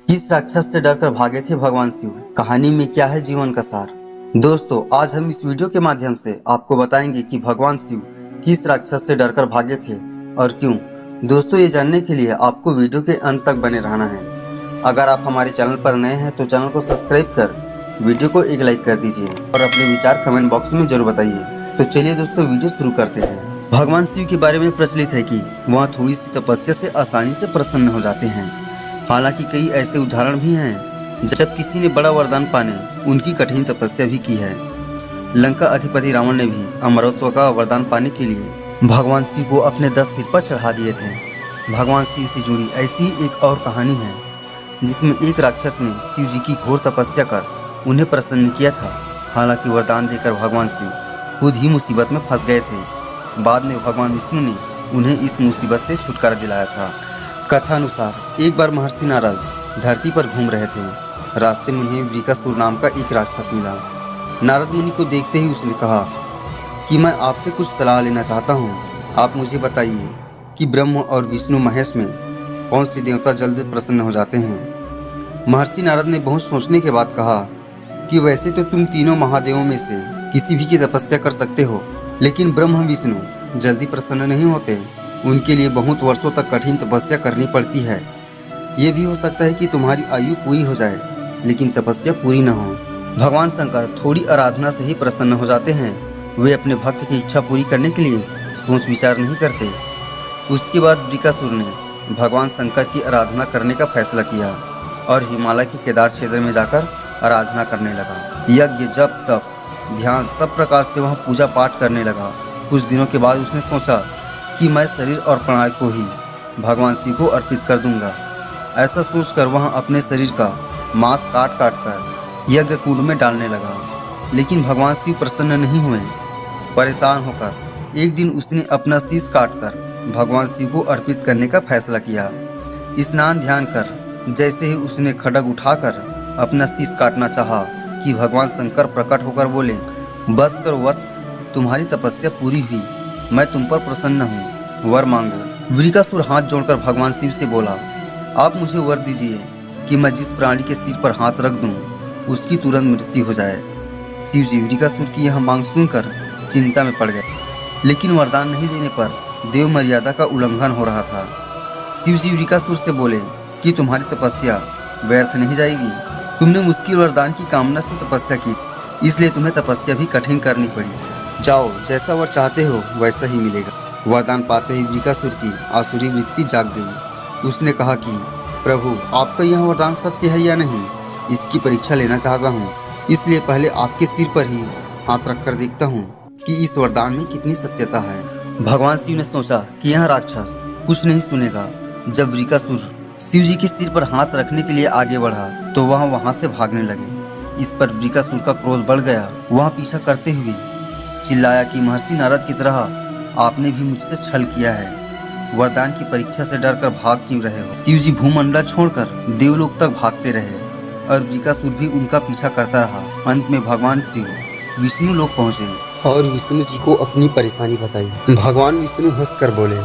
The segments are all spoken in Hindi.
किस राक्षस से डरकर भागे थे भगवान शिव? कहानी में क्या है जीवन का सार? दोस्तों, आज हम इस वीडियो के माध्यम से आपको बताएंगे कि भगवान शिव किस राक्षस से डरकर भागे थे और क्यों। दोस्तों, ये जानने के लिए आपको वीडियो के अंत तक बने रहना है। अगर आप हमारे चैनल पर नए हैं तो चैनल को सब्सक्राइब कर वीडियो को एक लाइक कर दीजिए और अपने विचार कमेंट बॉक्स में जरूर बताइए। तो चलिए दोस्तों, वीडियो शुरू करते हैं। भगवान शिव के बारे में प्रचलित है कि वह थोड़ी सी तपस्या से आसानी से प्रसन्न हो जाते हैं। हालांकि कई ऐसे उदाहरण भी हैं जब किसी ने बड़ा वरदान पाने उनकी कठिन तपस्या भी की है। लंका अधिपति रावण ने भी अमरत्व का वरदान पाने के लिए भगवान शिव को अपने 10 सिर पर चढ़ा दिए थे। भगवान शिव से जुड़ी ऐसी एक और कहानी है जिसमें एक राक्षस ने शिव जी की घोर तपस्या कर उन्हें प्रसन्न किया था। हालांकि वरदान देकर भगवान शिव खुद ही मुसीबत में फंस गए थे। बाद में भगवान विष्णु ने उन्हें इस मुसीबत से छुटकारा दिलाया था। कथा अनुसार एक बार महर्षि नारद धरती पर घूम रहे थे। रास्ते में उन्हें वृकासुर नाम का एक राक्षस मिला। नारद मुनि को देखते ही उसने कहा कि मैं आपसे कुछ सलाह लेना चाहता हूँ। आप मुझे बताइए कि ब्रह्म और विष्णु महेश में कौन से देवता जल्द प्रसन्न हो जाते हैं। महर्षि नारद ने बहुत सोचने के बाद कहा कि वैसे तो तुम तीनों महादेवों में से किसी भी की तपस्या कर सकते हो, लेकिन ब्रह्म विष्णु जल्दी प्रसन्न नहीं होते। उनके लिए बहुत वर्षों तक कठिन तपस्या करनी पड़ती है। ये भी हो सकता है कि तुम्हारी आयु पूरी हो जाए लेकिन तपस्या पूरी न हो। भगवान शंकर थोड़ी आराधना से ही प्रसन्न हो जाते हैं। वे अपने भक्त की इच्छा पूरी करने के लिए सोच विचार नहीं करते। उसके बाद वृकासुर ने भगवान शंकर की आराधना करने का फैसला किया और हिमालय के केदार क्षेत्र में जाकर आराधना करने लगा। यज्ञ, जप, तप, ध्यान सब प्रकार से वहाँ पूजा पाठ करने लगा। कुछ दिनों के बाद उसने सोचा कि मैं शरीर और प्राण को ही भगवान शिव को अर्पित कर दूंगा। ऐसा सोचकर वह अपने शरीर का मांस काट काट कर यज्ञ कुंड में डालने लगा। लेकिन भगवान शिव प्रसन्न नहीं हुए। परेशान होकर एक दिन उसने अपना शीश काटकर भगवान शिव को अर्पित करने का फैसला किया। स्नान ध्यान कर जैसे ही उसने खड्ग उठाकर अपना शीश काटना चाहा कि भगवान शंकर प्रकट होकर बोले, बस कर वत्स, तुम्हारी तपस्या पूरी हुई, मैं तुम पर प्रसन्न हूँ, वर मांगो। वृकासुर हाथ जोड़कर भगवान शिव से बोला, आप मुझे वर दीजिए कि मैं जिस प्राणी के सिर पर हाथ रख दूं उसकी तुरंत मृत्यु हो जाए। शिव जी वृकासुर की यह मांग सुनकर चिंता में पड़ गए, लेकिन वरदान नहीं देने पर देव मर्यादा का उल्लंघन हो रहा था। शिव जी वृकासुर से बोले कि तुम्हारी तपस्या व्यर्थ नहीं जाएगी। तुमने मुश्किल वरदान की कामना से तपस्या की, इसलिए तुम्हें तपस्या भी कठिन करनी पड़ी। जाओ, जैसा वर चाहते हो वैसा ही मिलेगा। वरदान पाते ही वृकासुर की आसुरी वृत्ति जाग गई। उसने कहा कि प्रभु, आपका यह वरदान सत्य है या नहीं, इसकी परीक्षा लेना चाहता हूँ। इसलिए पहले आपके सिर पर ही हाथ रखकर देखता हूँ कि इस वरदान में कितनी सत्यता है। भगवान शिव ने सोचा कि यह राक्षस कुछ नहीं सुनेगा। जब वृकासुर शिव जी के सिर पर हाथ रखने के लिए आगे बढ़ा तो वह वहाँ से भागने लगे। इस पर वृकासुर का क्रोध बढ़ गया। वह पीछा करते हुए चिल्लाया कि महर्षि नारद की तरह आपने भी मुझसे छल किया है। वरदान की परीक्षा से डरकर भाग क्यों रहे हो? शिव जी भूमंडल छोड़कर देवलोक तक भागते रहे और वृकासुर भी उनका पीछा करता रहा। अंत में भगवान शिव विष्णु लोक पहुँचे और विष्णु जी को अपनी परेशानी बताई। भगवान विष्णु हंसकर बोले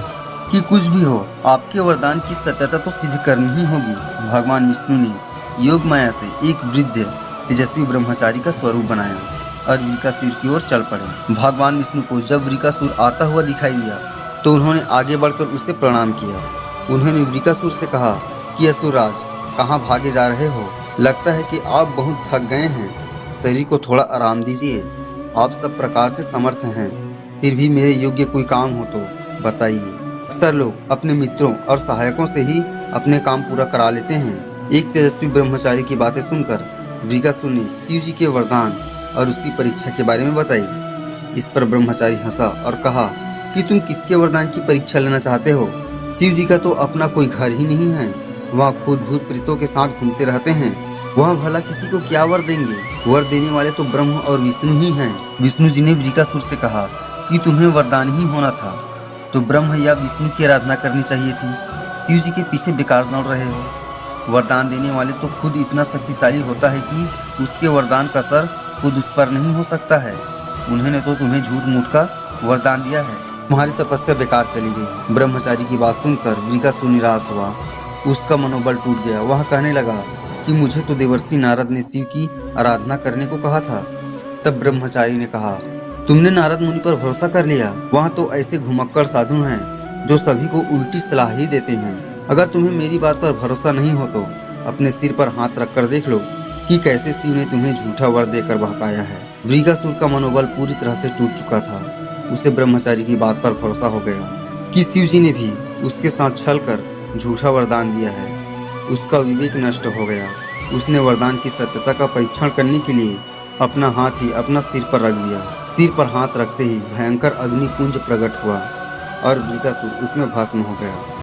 कि कुछ भी हो, आपके वरदान की सत्यता तो सिद्ध करनी ही होगी। भगवान विष्णु ने योग माया से एक वृद्ध तेजस्वी ब्रह्मचारी का स्वरूप बनाया और वृकासुर की ओर चल पड़े। भगवान विष्णु को जब वृकासुर आता हुआ दिखाई दिया तो उन्होंने आगे बढ़कर उसे प्रणाम किया। उन्होंने वृकासुर से कहा कि असुरराज, कहाँ भागे जा रहे हो? लगता है कि आप बहुत थक गए हैं, शरीर को थोड़ा आराम दीजिए। आप सब प्रकार से समर्थ हैं, फिर भी मेरे योग्य कोई काम हो तो बताइए। अक्सर लोग अपने मित्रों और सहायकों से ही अपने काम पूरा करा लेते हैं। एक तेजस्वी ब्रह्मचारी की बातें सुनकर वृकासुर ने शिव जी के वरदान और उसकी परीक्षा के बारे में बताई। इस पर ब्रह्मचारी हंसा और कहा कि तुम किसके वरदान की परीक्षा लेना चाहते हो? शिव जी का तो अपना कोई घर ही नहीं है। वहाँ खुद भूत प्रेतों के साथ घूमते रहते हैं। वहाँ भला किसी को क्या वर देंगे? वर देने वाले तो ब्रह्म और विष्णु ही हैं। विष्णु जी ने वृकासुर से कहा कि तुम्हें वरदान ही होना था तो ब्रह्म या विष्णु की आराधना करनी चाहिए थी। शिव जी के पीछे बेकार दौड़ रहे हो। वरदान देने वाले तो खुद इतना शक्तिशाली होता है कि उसके वरदान का असर खुद उस पर नहीं हो सकता है। उन्होंने तो तुम्हें झूठ मूठ का वरदान दिया है। तुम्हारी तपस्या बेकार चली गई। ब्रह्मचारी की बात सुनकर वृकासुर निराश हुआ उसका मनोबल टूट गया। वह कहने लगा कि मुझे तो देवर्षि नारद ने शिव की आराधना करने को कहा था। तब ब्रह्मचारी ने कहा, तुमने नारद मुनि पर भरोसा कर लिया? वहाँ तो ऐसे घुमक्कड़ साधु हैं जो सभी को उल्टी सलाह ही देते हैं। अगर तुम्हें मेरी बात पर भरोसा नहीं हो तो अपने सिर पर हाथ रखकर देख लो कि कैसे शिव ने तुम्हें झूठा वर देकर बहकाया है। वृकासुर का मनोबल पूरी तरह से टूट चुका था। उसे ब्रह्मचारी की बात पर भरोसा हो गया कि शिव जी ने भी उसके साथ छल कर झूठा वरदान दिया है। उसका विवेक नष्ट हो गया। उसने वरदान की सत्यता का परीक्षण करने के लिए अपना हाथ ही अपना सिर पर रख दिया। सिर पर हाथ रखते ही भयंकर अग्निपुंज प्रकट हुआ और वृकासुर उसमें भस्म हो गया।